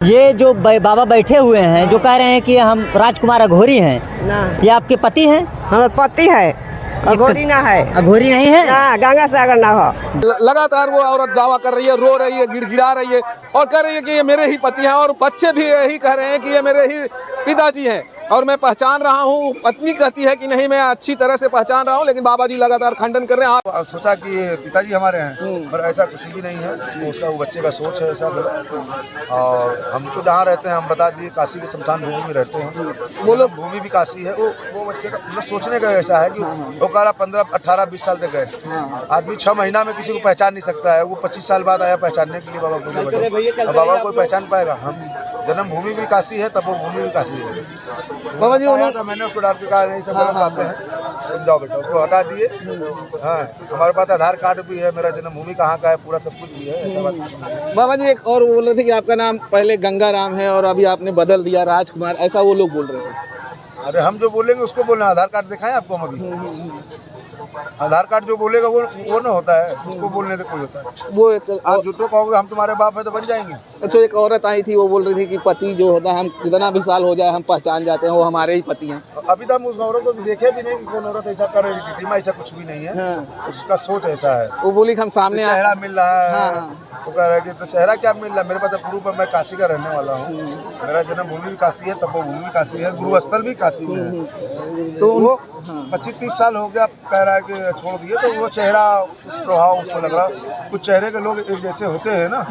ये जो बाबा बैठे हुए हैं जो कह रहे हैं कि हम राजकुमार अघोरी हैं ना, ये आपके पति हैं? हमारे पति है, अघोरी ना है, अघोरी नहीं है ना गंगा सागर ना हो। लगातार वो औरत दावा कर रही है, रो रही है, गिड़गिड़ा रही है और कह रही है कि ये मेरे ही पति हैं और बच्चे भी यही कह रहे हैं कि ये मेरे ही पिताजी हैं और मैं पहचान रहा हूँ। पत्नी कहती है कि नहीं मैं अच्छी तरह से पहचान रहा हूँ, लेकिन बाबा जी लगातार खंडन कर रहे हैं। सोचा कि पिताजी हमारे हैं, पर ऐसा कुछ भी नहीं है। वो बच्चे का सोच है ऐसा गलत। और हम तो जहाँ रहते हैं हम बता दिए, काशी के शमशान भूमि में रहते हैं। वो लोग भूमि भी काशी है। वो बच्चे का मतलब सोचने का ऐसा है कि वो कहा 15, 18, 20 साल तक गए। आदमी 6 महीना में किसी को पहचान नहीं सकता है। वो 25 साल बाद आया पहचानने के लिए बाबा को। बाबा को पहचान पाएगा? हम जन्मभूमि भी काशी है, तब वो भूमि भी काशी है। बाबा जी तो मैंने उसको डॉक्टर कहा नहीं सब गलत बातें हैं, जाओ बेटा उसको हटा दिए। हाँ, हमारे पास आधार कार्ड भी है, मेरा जन्मभूमि कहाँ का है पूरा सब कुछ भी है। ऐसा बात नहीं है। बाबा जी एक और बोल रहे थे कि आपका नाम पहले गंगा राम है और अभी आपने बदल दिया राजकुमार, ऐसा वो लोग बोल रहे थे। अरे हम जो बोलेंगे उसको बोलना। आधार कार्ड दिखाएं आपको हम अभी? आधार कार्ड जो बोलेगा वो ना होता है, उसको बोलने से कोई होता है। वो एक आप झूठो कहोगे हम तुम्हारे बाप है तो बन जाएंगे। अच्छा, एक औरत आई थी वो बोल रही थी कि पति जो होता है हम कितना भी साल हो जाए हम पहचान जाते हैं, वो हमारे ही पति हैं। अभी तो हम उस औरत को देखे भी नहीं कि कौन औरत ऐसा कर रही थी। ऐसा कुछ भी नहीं है। हाँ। उसका सोच ऐसा है। वो बोली कि हम सामने चेहरा मिल रहा है। हाँ। वो कह रहा है कि तो चेहरा क्या मिल रहा है? मेरे पास प्रूफ है, मैं काशी का रहने वाला हूँ। मेरा जन्मभूमि भी काशी है, तपोभूमि भी काशी है, गुरुस्थल भी काशी में है। तो वो 25-30 साल हो गया कह रहा है कि छोड़ दिए। तो वो चेहरा प्रभाव उसको लग रहा। कुछ चेहरे के लोग एक जैसे होते हैं ना,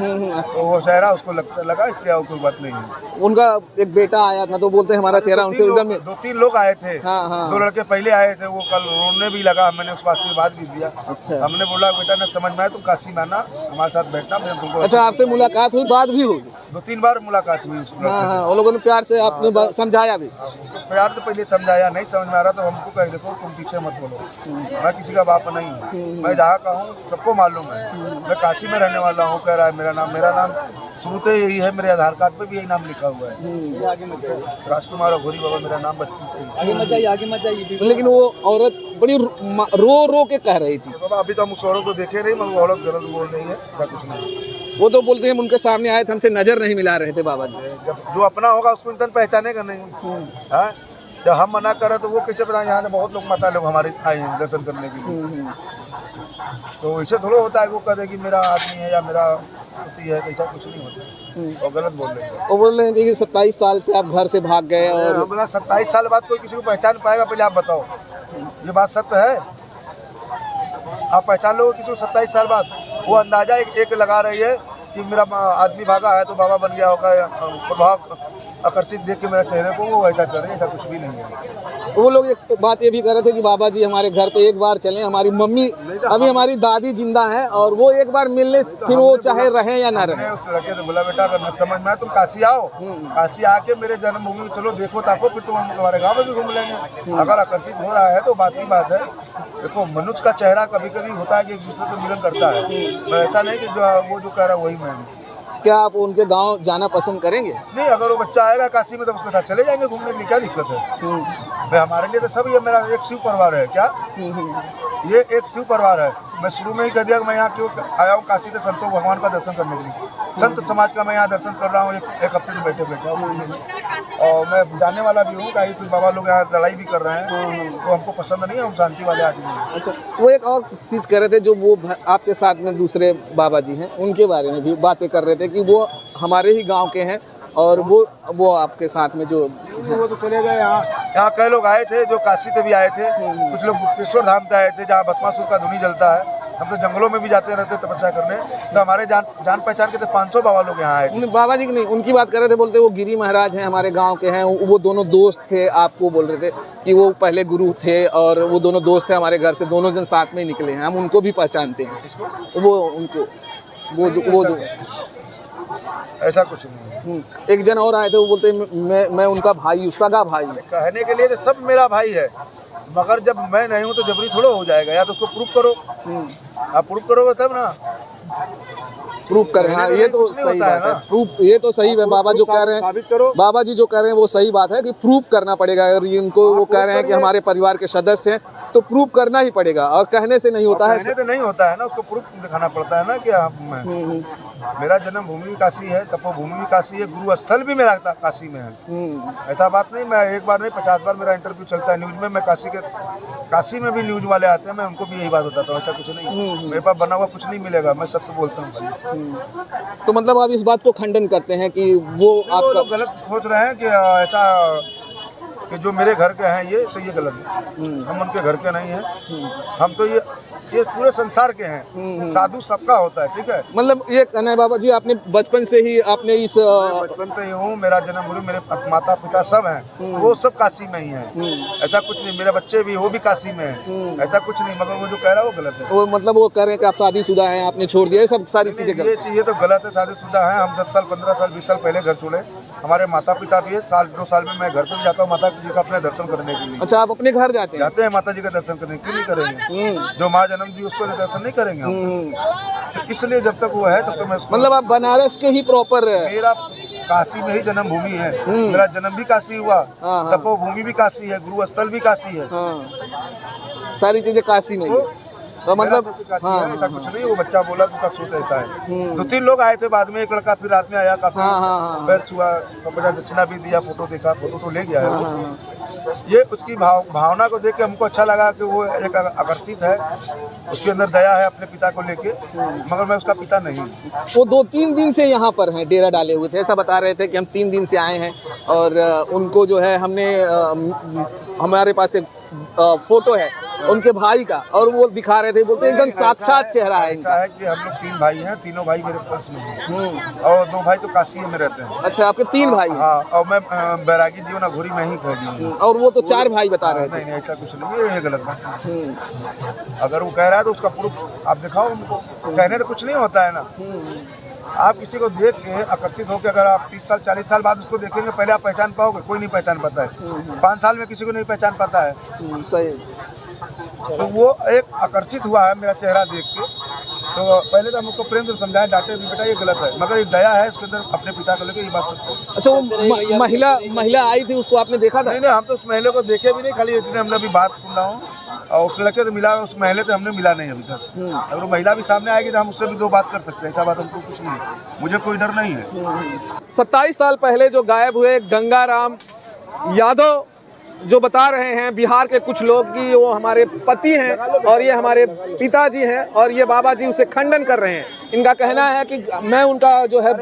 तो वो चेहरा उसको लगा, इसलिए और कोई बात नहीं है। उनका एक बेटा आया था तो बोलते हैं हमारा चेहरा उनसे एकदम 2-3 लोग आए थे। हाँ। 2 लड़के पहले आए थे, वो कल रोने भी लगा। मैंने उसको आशीर्वाद भी दिया। अच्छा। हमने बोला बेटा न समझ में आए तुम काशी में आना, हमारे साथ बैठना, मैं तुमको। अच्छा, आपसे मुलाकात हुई, बात भी होगी? 2-3 बार मुलाकात हुई उसको। हाँ, वो लोगों ने प्यार से आपने समझाया भी? प्यार तो पहले समझाया, नहीं समझ में आ रहा तो हमको कह देखो तुम पीछे मत बोलो, मैं किसी का बाप नहीं हूँ। मैं जहाँ का हूँ सबको मालूम है, मैं काशी में रहने वाला हूँ। कह रहा है मेरा नाम शुरू से यही है, मेरे आधार कार्ड पे भी यही नाम लिखा हुआ है, राजकुमार अघोरी बाबा मेरा नाम बचपन। लेकिन वो औरत बड़ी रो के कह रही थी। बाबा अभी तो हम उस औरत को देखे नहीं, मगर वो औरत गलत बोल रही है, ऐसा कुछ नहीं। वो तो बोलते हैं उनके सामने आए थे, हमसे नजर नहीं मिला रहे थे बाबा जी। जब जो अपना होगा उसको इंसान पहचानेगा नहीं। हाँ, जब हम मना करें तो वो कैसे बताएं? यहाँ से बहुत लोग माता लोग हमारे आए हैं दर्शन करने के लिए। तो ऐसे थोड़ा होता है कि वो कहे कि मेरा आदमी है या मेरा पति है, ऐसा कुछ नहीं होता। और गलत बोल रहे हैं। वो बोल रहे हैं कि 27 साल से आप घर से भाग गए और हम बोला 27 साल बाद कोई किसी को पहचान पाएगा? पहले आप बताओ, ये बात सत्य है? आप पहचान लोगे किसी को 27 साल बाद? वो अंदाजा एक लगा रही है कि मेरा आदमी भागा है तो बाबा बन गया होगा, प्रभाव आकर्षित देख के मेरे चेहरे को वो ऐसा कर रहे हैं। ऐसा कुछ भी नहीं है। वो लोग एक बात ये भी कर रहे थे कि बाबा जी हमारे घर पे एक बार चलें, हमारी मम्मी अभी हमारी दादी जिंदा हैं और वो एक बार मिलने फिर वो चाहे रहें या ना रहें। उस लड़के से बोला बेटा अगर न समझ में आए तुम काशी आओ, काशी आके मेरे जन्मभूमि में चलो देखो ताको, फिर तुम हमारे गाँव में भी घूम लेंगे। अगर आकर्षित हो रहा है तो बात की बात है। देखो मनुष्य का चेहरा कभी कभी होता है कि एक दूसरे से मिलन करता है, ऐसा नहीं कि वो जो कह रहा है वही मैं। क्या आप उनके गांव जाना पसंद करेंगे? नहीं, अगर वो बच्चा आएगा काशी में तो उसके साथ चले जाएंगे घूमने के लिए, क्या दिक्कत है? भाई हमारे लिए तो सब ये मेरा एक शिव परिवार है। क्या ये एक शिव परिवार है? मैं शुरू में ही कह दिया कि मैं यहाँ क्यों आया हूँ काशी से संतों भगवान का दर्शन करने के लिए। संत समाज का मैं यहाँ दर्शन कर रहा हूँ एक हफ्ते से बैठे और मैं जाने वाला भी हूँ। कहीं कुछ बाबा लोग यहाँ लड़ाई भी कर रहे हैं तो हमको पसंद नहीं है, हम शांति वाले आदमी हैं। अच्छा, वो एक और चीज़ कह रहे थे जो वो आपके साथ में दूसरे बाबा जी हैं उनके बारे में भी बातें कर रहे थे कि वो हमारे ही गांव के हैं और वो आपके साथ में जो वो तो चले गए। यहाँ कई लोग आए थे जो काशी से भी आए थे, कुछ लोग गुप्तेश्वर धाम से आए थे जहाँ भस्मासुर का धुनी जलता है। हम तो जंगलों में भी जाते रहते तपस्या करने, तो हमारे जान पहचान के तो 500 बाबा लोग यहाँ आए थे। बाबा जी की नहीं, उनकी बात कर रहे थे, बोलते वो गिरी महाराज हैं हमारे गांव के हैं, वो दोनों दोस्त थे। आपको बोल रहे थे कि वो पहले गुरु थे और वो दोनों दोस्त थे हमारे घर से, दोनों जन साथ में निकले हैं, हम उनको भी पहचानते हैं। वो उनको वो ऐसा कुछ नहीं। एक जन और आए थे, वो बोलते मैं उनका भाई हूँ, सगा भाई। कहने के लिए तो सब मेरा भाई है, मगर जब मैं नहीं हूँ तो जबरी थोड़ा हो जाएगा। या तो उसको प्रूफ करो, आप प्रूफ करोगे तब ना। प्रूफ करें। हाँ, ये तो कुछ नहीं सही होता है बात है। ना। प्रूफ, ये तो सही है। बाबा जो कह रहे हैं, साबित करो। बाबा जी जो कह रहे हैं वो सही बात है कि प्रूफ करना पड़ेगा। अगर इनको वो कह रहे हैं कि हमारे परिवार के सदस्य हैं तो प्रूफ करना ही पड़ेगा, और कहने से नहीं होता है। कहने तो नहीं होता है ना, उसको प्रूफ दिखाना पड़ता है ना कि मेरा जन्म भूमि भी काशी है, तपोभूमि भी काशी है, गुरु स्थल भी मेरा काशी में है। ऐसा बात नहीं, मैं एक बार नहीं 50 बार मेरा इंटरव्यू चलता है न्यूज में। मैं काशी में भी न्यूज वाले आते हैं, मैं उनको भी यही बात बताता हूँ। ऐसा कुछ नहीं, मेरे पास बना हुआ कुछ नहीं मिलेगा, मैं सत्य बोलता हूँ। तो मतलब आप इस बात को खंडन करते हैं कि वो आप आपका गलत सोच रहे हैं कि ऐसा कि जो मेरे घर के हैं ये, तो ये गलत है। हम उनके घर के नहीं हैं, हम तो ये पूरे संसार के हैं। साधु सबका होता है, ठीक है। मतलब ये कहना है बाबा जी, आपने बचपन से ही आपने इस बचपन से ही हूँ, मेरा जन्म भूमि, मेरे माता पिता सब हैं, वो सब काशी में ही हैं। ऐसा कुछ नहीं, मेरे बच्चे भी वो भी काशी में हैं, ऐसा कुछ नहीं। मगर वो जो कह रहा है वो गलत है। वो मतलब वो कह रहे हैं कि आप शादीशुदा हैं, आपने छोड़ दिया, ये सब सारी चीजें ये चीज़ें तो गलत है। शादीशुदा है हम 10 साल 15 साल 20 साल पहले घर छोड़े। हमारे माता पिता भी है, साल 2 साल में मैं घर पे जाता हूँ माता जी का अपने दर्शन करने के लिए। अच्छा, आप अपने घर जाते हैं? जाते हैं माता जी का दर्शन करने, क्यों नहीं करेंगे? जो माँ जन्म दी उसको दर्शन नहीं करेंगे हम? तो इसलिए जब तक वो है तब तक मैं मतलब आप बनारस के ही प्रॉपर? मेरा काशी में ही जन्म भूमि है, मेरा जन्म भी काशी हुआ, तपोभूमि भी काशी है, गुरु स्थल भी काशी है। सारी चीजें काशी में ही। तो मतलब हाँ, ऐसा कुछ नहीं। वो बच्चा बोला उसका सोच ऐसा है। 2-3 लोग आए थे बाद में, एक लड़का फिर रात में आया, काफी पैर छुआ, बजा दक्षिणा भी दिया, फोटो देखा, फोटो तो ले गया है। ये उसकी भावना को देख के हमको अच्छा लगा कि वो एक आकर्षित है, उसके अंदर दया है अपने पिता को लेके, मगर मैं उसका पिता नहीं। वो 2-3 दिन से यहाँ पर हैं, डेरा डाले हुए थे, ऐसा बता रहे थे कि हम 3 दिन से आए हैं। और उनको जो है हमने हमारे पास एक फोटो है उनके भाई का, और वो दिखा रहे थे, बोलते एकदम साक्षात चेहरा है इनका। ऐसा है कि हम लोग 3 भाई हैं, तीनों भाई मेरे पास में हैं, और 2 भाई तो काशी में रहते हैं। अच्छा, आपके 3 भाई? हाँ, और मैं बैरागी जीवन अघोरी में ही फैली हूँ। और वो तो 4 भाई बता रहे थे। नहीं, ऐसा कुछ नहीं है, ये गलत बात है। अगर वो कह रहा है तो उसका प्रूफ आप दिखाओ उनको। कहने तो कुछ नहीं होता है ना। आप किसी को देख के आकर्षित होकर अगर आप 30 साल 40 साल बाद उसको देखेंगे, पहले आप पहचान पाओगे? कोई नहीं पहचान पाता है। 5 साल में किसी को नहीं पहचान पाता है। सही। तो वो एक आकर्षित हुआ है मेरा चेहरा देख के। तो पहले तो हम उसको प्रेम से समझाए, डांटे भी, बेटा ये गलत है, मगर ये दया है उसके अंदर अपने पिता को लेकर, ये बात सत्य है। अच्छा, वो महिला आई थी, उसको आपने देखा था? नहीं, हम तो उस महिला को देखे भी नहीं, खाली इसलिए हमने अभी बात सुन रहा हूँ। और उस लड़के तो मिला, उस महिला तो हमने मिला नहीं अभी तक। अगर वो महिला भी सामने आएगी तो हम उससे भी 2 बात कर सकते हैं। ऐसा बात हमको कुछ नहीं, मुझे कोई डर नहीं है। 27 साल पहले जो गायब हुए गंगाराम यादव, जो बता रहे हैं बिहार के कुछ लोग कि वो हमारे पति हैं और ये हमारे पिताजी हैं, और ये बाबा जी उसे खंडन कर रहे हैं। इनका कहना है कि मैं उनका जो है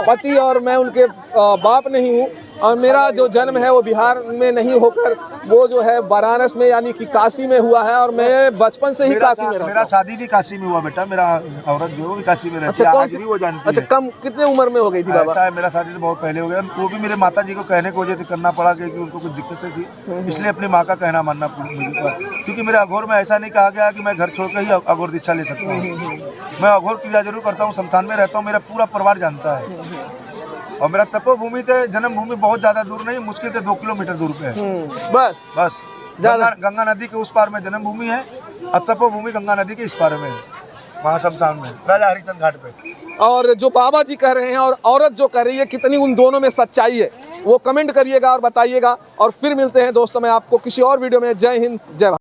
पति और मैं उनके बाप नहीं हूँ, और मेरा जो जन्म है वो बिहार में नहीं होकर वो जो है बनारस में यानी कि काशी में हुआ है, और मैं बचपन से ही काशी में रहता हूँ। मेरा शादी भी काशी में हुआ बेटा, मेरा औरत जो है वो भी काशी में रहती है। आज भी वो जानती है। अच्छा, कम कितने उम्र में हो गई थी बाबा? ऐसा है, मेरा शादी तो बहुत पहले हो गया। वो भी मेरे माता जी को कहने की वजह से करना पड़ा, क्योंकि उनको कुछ दिक्कतें थी, इसलिए अपनी माँ का कहना मानना पड़ा। क्योंकि मेरे अघोर में ऐसा नहीं कहा गया कि मैं घर छोड़कर ही अघोर दीक्षा ले सकता हूँ। मैं अघोर क्रिया जरूर करता हूँ, शमशान में रहता हूँ, मेरा पूरा परिवार जानता है। और मेरा तपोभूमि से जन्म भूमि बहुत ज्यादा दूर नहीं, मुश्किल से 2 किलोमीटर दूर पे है। बस गंगा नदी के उस पार में जन्म भूमि है, और तपोभूमि गंगा नदी के इस पार में है, वहाँ शमशान में, राजा हरिचंद घाट पे। और जो बाबा जी कह रहे हैं और औरत जो कह रही है, कितनी उन दोनों में सच्चाई है वो कमेंट करिएगा और बताइएगा। और फिर मिलते हैं दोस्तों, मैं आपको किसी और वीडियो में। जय हिंद, जय भारत।